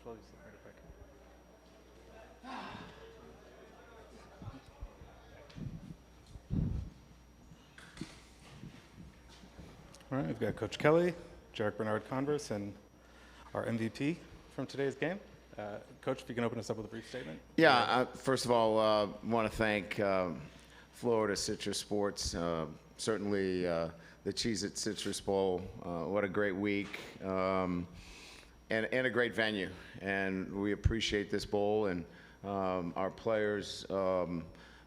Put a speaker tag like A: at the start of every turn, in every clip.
A: Slowly slide it back in. All right, we've got Coach Kelly, Jarrick Bernard-Converse, and our MVP from today's game. Coach, if you can open us up with a brief statement.
B: Yeah, first of all, want to thank Florida Citrus Sports, certainly the Cheez-It Citrus Bowl. What a great week, and a great venue. And we appreciate this bowl, and our players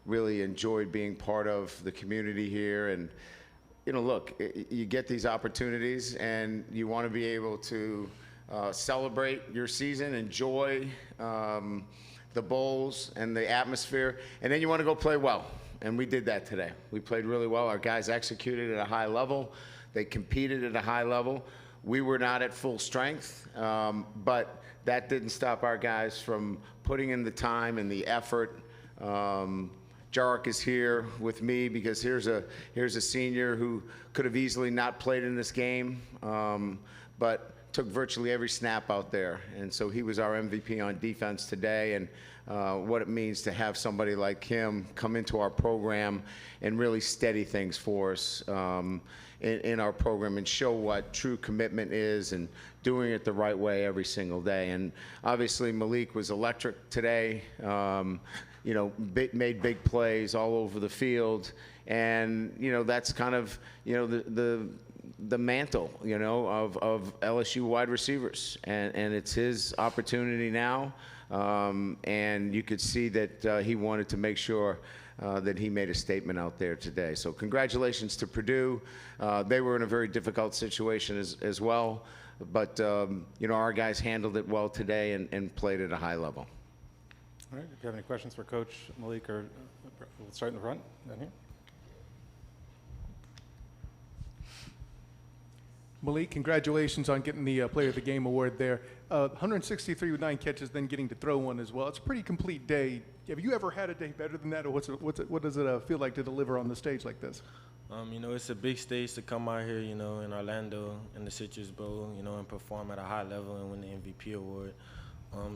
B: really enjoyed being part of the community here. And you know, look, you get these opportunities, and you want to be able to celebrate your season, enjoy the bowls and the atmosphere, and then you want to go play well. And we did that today. We played really well. Our guys executed at a high level. They competed at a high level. We were not at full strength, but that didn't stop our guys from putting in the time and the effort. Jarrick is here with me because here's a senior who could have easily not played in this game, but took virtually every snap out there. And so he was our MVP on defense today, and what it means to have somebody like him come into our program and really steady things for us in our program and show what true commitment is and doing it the right way every single day. And obviously Malik was electric today. You know, made big plays all over the field, and you know that's kind of, you know, the mantle, you know, of LSU wide receivers, and it's his opportunity now, and you could see that he wanted to make sure that he made a statement out there today. So congratulations to Purdue. They were in a very difficult situation as well, but you know, our guys handled it well today and played at a high level.
A: All right, if you have any questions for Coach Malik, or we'll start in the front, down here.
C: Malik, congratulations on getting the Player of the Game award there. 163 with 9 catches, then getting to throw one as well. It's a pretty complete day. Have you ever had a day better than that, or what does it feel like to deliver on the stage like this?
D: You know, it's a big stage to come out here, you know, in Orlando, in the Citrus Bowl, you know, and perform at a high level and win the MVP award.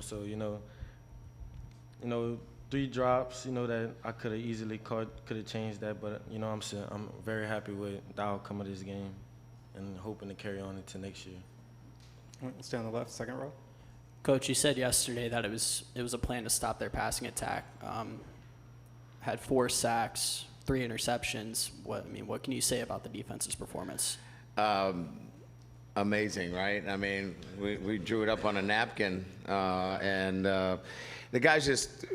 D: So, you know, 3 drops, you know, that I could have easily caught, could have changed that, but you know, I'm very happy with the outcome of this game, and hoping to carry on into next year.
A: All right, we'll stay on the left, second row.
E: Coach, you said yesterday that it was a plan to stop their passing attack. Had 4 sacks, 3 interceptions. What can you say about the defense's performance?
B: Amazing, right? I mean, we drew it up on a napkin, and the guys just,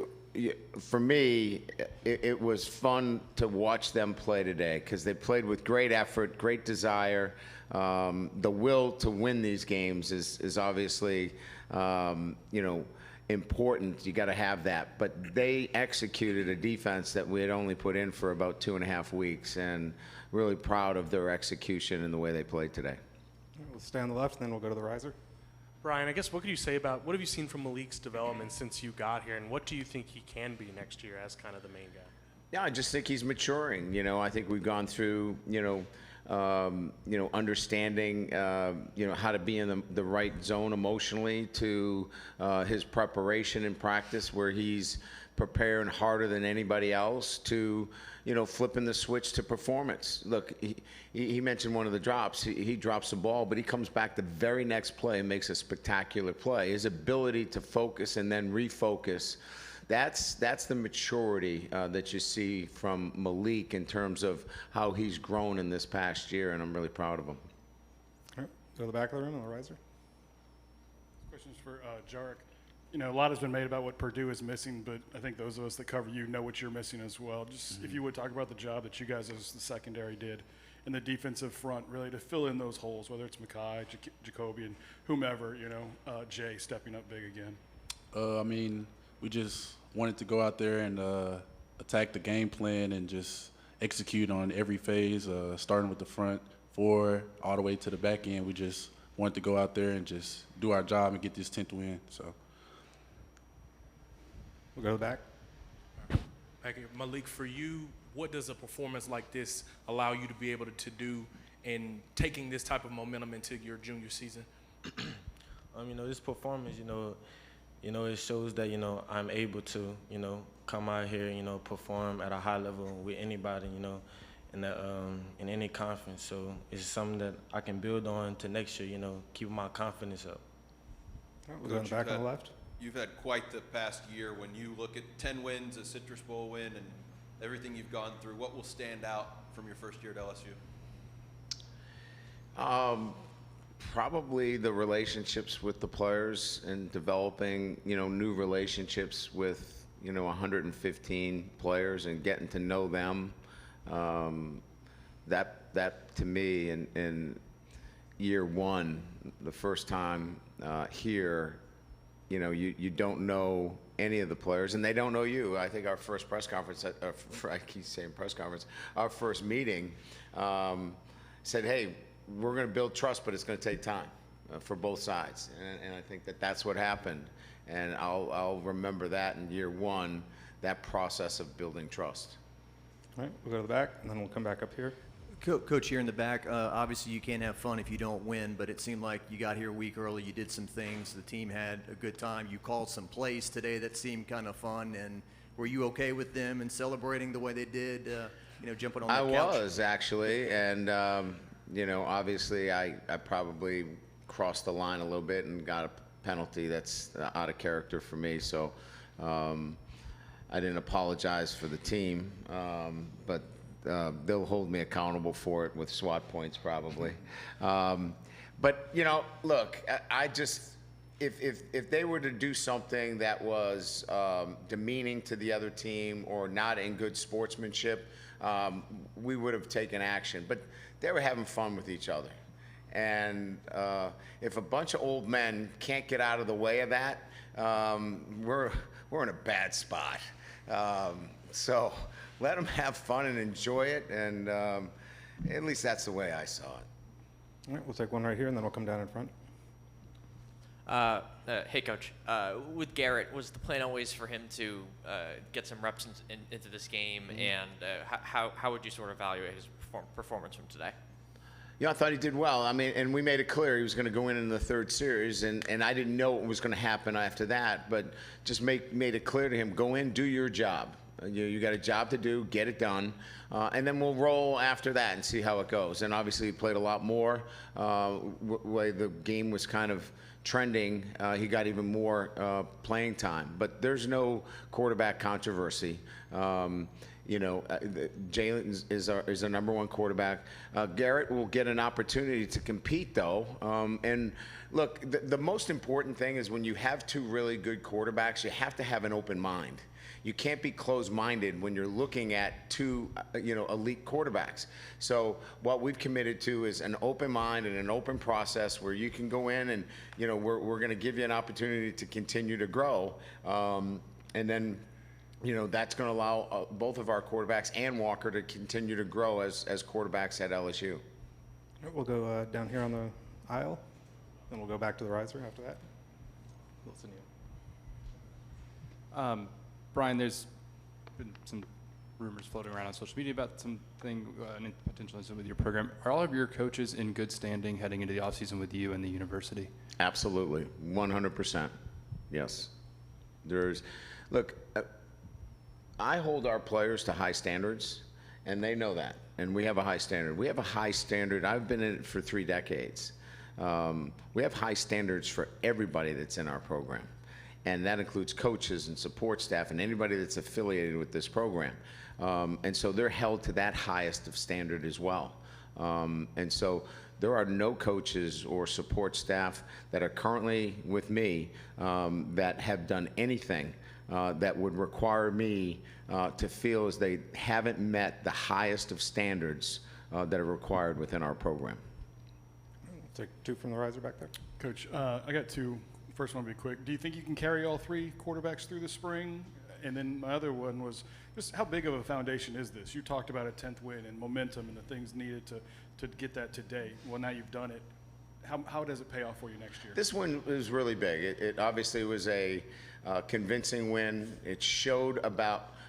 B: for me, it was fun to watch them play today because they played with great effort, great desire. The will to win these games is obviously, you know, important. You got to have that. But they executed a defense that we had only put in for about 2.5 weeks, and really proud of their execution and the way they played today.
A: We'll stay on the left, and then we'll go to the riser.
F: Brian, I guess what could you say about, what have you seen from Malik's development since you got here, and what do you think he can be next year as kind of the main guy?
B: Yeah, I just think he's maturing. You know, I think we've gone through, understanding, how to be in the right zone emotionally, to his preparation and practice, where he's preparing harder than anybody else, to, flipping the switch to performance. Look, he mentioned one of the drops. He drops the ball, but he comes back the very next play and makes a spectacular play. His ability to focus and then refocus, that's the maturity that you see from Malik in terms of how he's grown in this past year, and I'm really proud of him.
A: All right, go to the back of the room, on the riser.
G: Questions for Jarrick. A lot has been made about what Purdue is missing, but I think those of us that cover you know what you're missing as well. Just if you would talk about the job that you guys as the secondary did in the defensive front, really to fill in those holes, whether it's Makai, Jacoby, and whomever, Jay stepping up big again.
H: We just wanted to go out there and attack the game plan and just execute on every phase, starting with the front 4 all the way to the back end. We just wanted to go out there and just do our job and get this 10th win. So.
A: We'll go back.
F: Malik, for you, what does a performance like this allow you to be able to do in taking this type of momentum into your junior season?
D: This performance, it shows that, I'm able to, come out here, perform at a high level with anybody, in any conference. So it's something that I can build on to next year, keep my confidence up.
A: All right, we'll go in the back on the left.
I: You've had quite the past year. When you look at 10 wins, a Citrus Bowl win, and everything you've gone through, what will stand out from your first year at LSU?
B: Probably the relationships with the players and developing, new relationships with, 115 players and getting to know them. That to me in year one, the first time here, you don't know any of the players and they don't know you. I think our first press conference, I keep saying press conference, our first meeting said, hey, we're going to build trust, but it's going to take time for both sides. And I think that's what happened. And I'll remember that in year one, that process of building trust.
A: All right, we'll go to the back, and then we'll come back up here.
J: Coach, here in the back, obviously you can't have fun if you don't win, but it seemed like you got here a week early, you did some things, the team had a good time, you called some plays today that seemed kind of fun, and were you okay with them and celebrating the way they did, jumping on the couch?
B: I was, actually, and obviously I probably crossed the line a little bit and got a penalty that's out of character for me, so I didn't apologize for the team, but they'll hold me accountable for it with SWAT points probably. But look, I just if they were to do something that was demeaning to the other team or not in good sportsmanship, we would have taken action. But they were having fun with each other, and if a bunch of old men can't get out of the way of that, we're in a bad spot. So let them have fun and enjoy it, and at least that's the way I saw it.
A: All right, we'll take one right here, and then we'll come down in front.
K: Hey, Coach. With Garrett, was the plan always for him to get some reps into this game, and how would you sort of evaluate his performance from today?
B: I thought he did well. And we made it clear he was going to go in the third series, and I didn't know what was going to happen after that, but just made it clear to him, go in, do your job. You got a job to do, get it done, and then we'll roll after that and see how it goes. And obviously he played a lot more. Way the game was kind of trending, he got even more playing time. But there's no quarterback controversy. Jalen is our number one quarterback. Garrett will get an opportunity to compete, though. And look, the most important thing is when you have two really good quarterbacks, you have to have an open mind. You can't be closed-minded when you're looking at two, elite quarterbacks. So what we've committed to is an open mind and an open process where you can go in and, we're going to give you an opportunity to continue to grow. And then, that's going to allow both of our quarterbacks and Walker to continue to grow as quarterbacks at LSU.
A: All right, we'll go down here on the aisle, then we'll go back to the riser after that. Listen to you.
L: Brian, there's been some rumors floating around on social media about something, potential incident with your program. Are all of your coaches in good standing heading into the offseason with you and the university?
B: Absolutely, 100%. Yes. Look, I hold our players to high standards, and they know that. And we have a high standard. We have a high standard. I've been in it for 3 decades. We have high standards for everybody that's in our program. And that includes coaches and support staff and anybody that's affiliated with this program. And so they're held to that highest of standard as well. And so there are no coaches or support staff that are currently with me that have done anything that would require me to feel as they haven't met the highest of standards that are required within our program.
A: Take 2 from the riser back there.
G: Coach, I got 2. First one will be quick. Do you think you can carry all 3 quarterbacks through the spring? And then my other one was just how big of a foundation is this? You talked about a 10th win and momentum and the things needed to get that today. Well, now you've done it. How does it pay off for you next year?
B: This one was really big. It obviously was a convincing win. It showed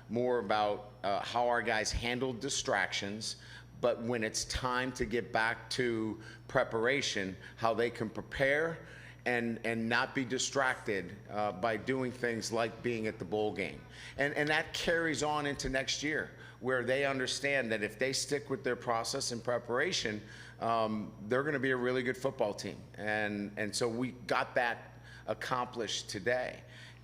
B: more about how our guys handled distractions, but when it's time to get back to preparation, how they can prepare and not be distracted by doing things like being at the bowl game. And that carries on into next year, where they understand that if they stick with their process and preparation, they're going to be a really good football team. And so we got that accomplished today.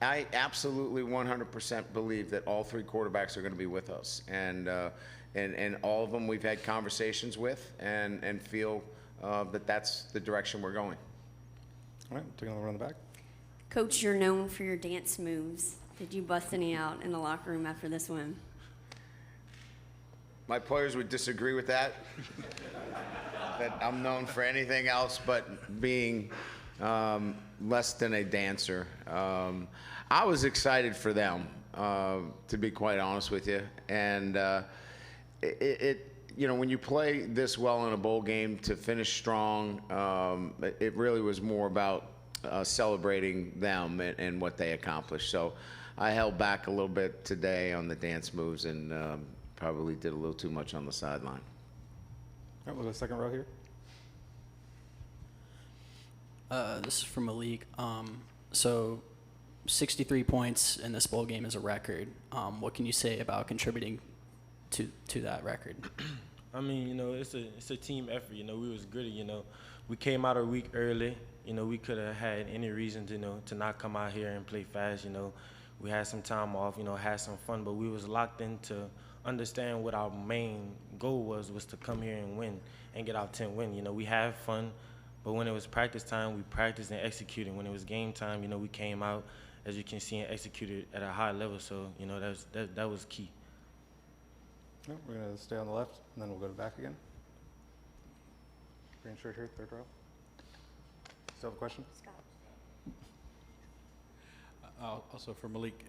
B: I absolutely 100% believe that all three quarterbacks are going to be with us. And all of them we've had conversations with and feel that that's the direction we're going.
A: All right, taking another one in the back.
M: Coach, you're known for your dance moves. Did you bust any out in the locker room after this win?
B: My players would disagree with that. That I'm known for anything else but being less than a dancer. I was excited for them, to be quite honest with you. And you know, when you play this well in a bowl game to finish strong, it really was more about celebrating them and what they accomplished. So I held back a little bit today on the dance moves and probably did a little too much on the sideline.
A: All right, we'll go second row here.
E: This is from Malik. So 63 points in this bowl game is a record. What can you say about contributing to that record?
D: I mean, you know, it's a team effort. You know, we was gritty. You know, we came out a week early. You know, we could have had any reason to, you know, to not come out here and play fast. You know, we had some time off. You know, had some fun, but we was locked in to understand what our main goal was to come here and win and get our 10th win. You know, we had fun, but when it was practice time, we practiced and executed. When it was game time, you know, we came out, as you can see, and executed at a high level. So, you know, that was key.
A: No, we're going to stay on the left, and then we'll go to back again. Green shirt here, third row. Still have a question?
N: Also for Malik,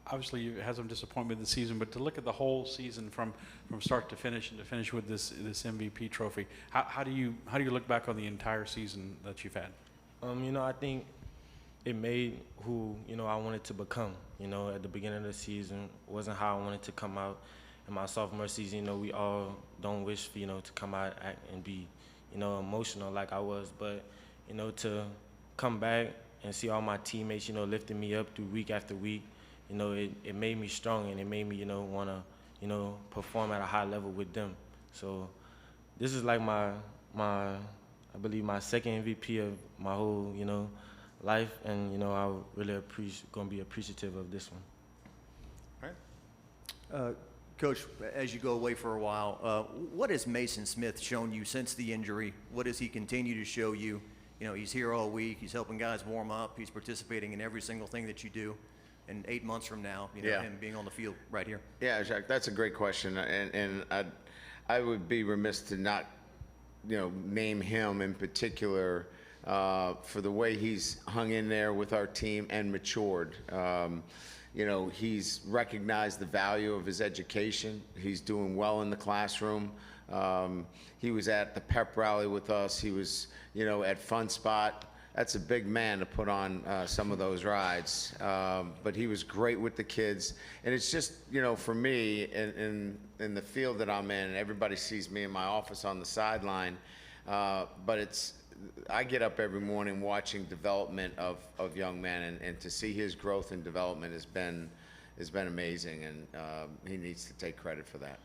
N: obviously you had some disappointment in the season, but to look at the whole season from start to finish and to finish with this MVP trophy, how do you look back on the entire season that you've had?
D: You know, I think it made who, you know, I wanted to become. You know, at the beginning of the season, wasn't how I wanted to come out. In my sophomore season, you know, we all don't wish, you know, to come out and be, you know, emotional like I was. But, you know, to come back and see all my teammates, you know, lifting me up through week after week, you know, it made me strong, and it made me, you know, want to, you know, perform at a high level with them. So this is like I believe my second MVP of my whole, you know, life, and, you know, I really going to be appreciative of this one.
A: All right.
J: Coach, as you go away for a while, what has Mason Smith shown you since the injury? What does he continue to show you? You know, he's here all week. He's helping guys warm up. He's participating in every single thing that you do. And 8 months from now, you know, him being on the field right here.
B: Yeah, Jack, that's a great question, and I would be remiss to not, you know, name him in particular for the way he's hung in there with our team and matured. You know, he's recognized the value of his education. He's doing well in the classroom. He was at the pep rally with us. He was, you know, at Fun Spot. That's a big man to put on some of those rides. But he was great with the kids. And it's just, you know, for me, in the field that I'm in, everybody sees me in my office on the sideline. But I get up every morning watching development of young men, and to see his growth and development has been amazing, and he needs to take credit for that.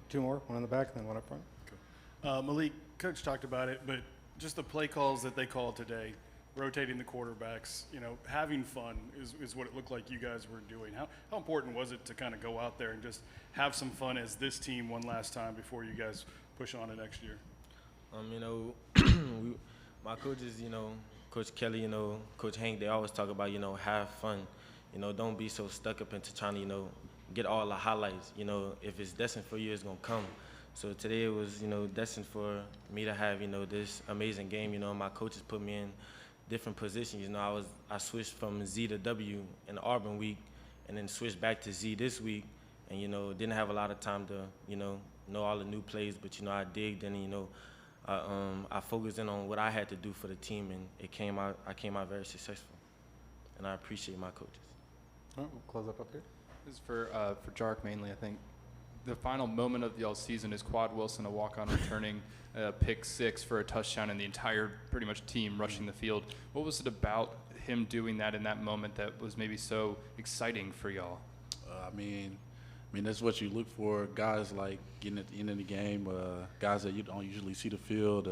A: Two more, one in the back and then one up front.
G: Malik, Coach talked about it, but just the play calls that they called today, rotating the quarterbacks, you know, having fun is what it looked like you guys were doing. How important was it to kind of go out there and just have some fun as this team one last time before you guys push on to next year?
D: You know, my coaches, you know, Coach Kelly, you know, Coach Hank, they always talk about, you know, have fun. You know, don't be so stuck up into trying to, you know, get all the highlights. You know, if it's destined for you, it's going to come. So today it was, you know, destined for me to have, you know, this amazing game. You know, my coaches put me in different positions. You know, I switched from Z to W in the Auburn week, and then switched back to Z this week. And, you know, didn't have a lot of time to, you know all the new plays, but, you know, I digged in, you know, I focused in on what I had to do for the team, and I came out very successful, and I appreciate my coaches.
A: All right, we'll close up here.
L: This is for Jarrick mainly, I think. the final moment of y'all's season is Quad Wilson, a walk-on returning pick 6 for a touchdown, and the entire pretty much team rushing the field. What was it about him doing that in that moment that was maybe so exciting for y'all?
H: I mean, that's what you look for. Guys like getting at the end of the game, guys that you don't usually see the field,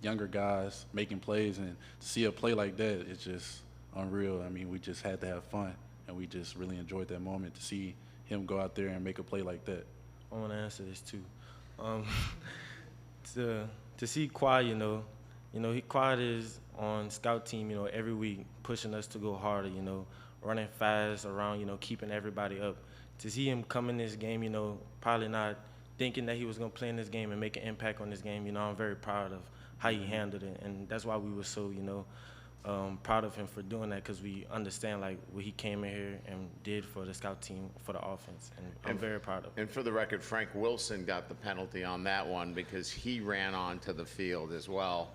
H: younger guys making plays, and to see a play like that, it's just unreal. I mean, we just had to have fun, and we just really enjoyed that moment to see him go out there and make a play like that.
D: I want to answer this too. To see Quad, Quad is on scout team, every week pushing us to go harder, running fast around, keeping everybody up. To see him come in this game, probably not thinking that he was going to play in this game and make an impact on this game, I'm very proud of how he handled it. And that's why we were so, proud of him for doing that, because we understand like what he came in here and did for the scout team, for the offense, and I'm very proud of him.
B: And for the record, Frank Wilson got the penalty on that one because he ran onto the field as well.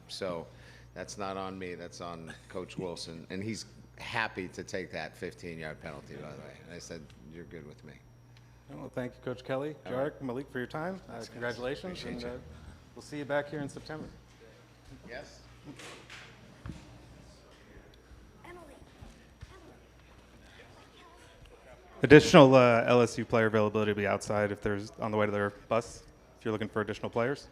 B: So that's not on me, that's on Coach Wilson. And he's happy to take that 15-yard penalty, by the way. And I said, you're good with me.
A: Well, thank you, Coach Kelly. Jarrick, Malik, for your time. Congratulations, and we'll see you back here in September.
B: Yes?
A: Additional LSU player availability will be outside if there's on the way to their bus, if you're looking for additional players.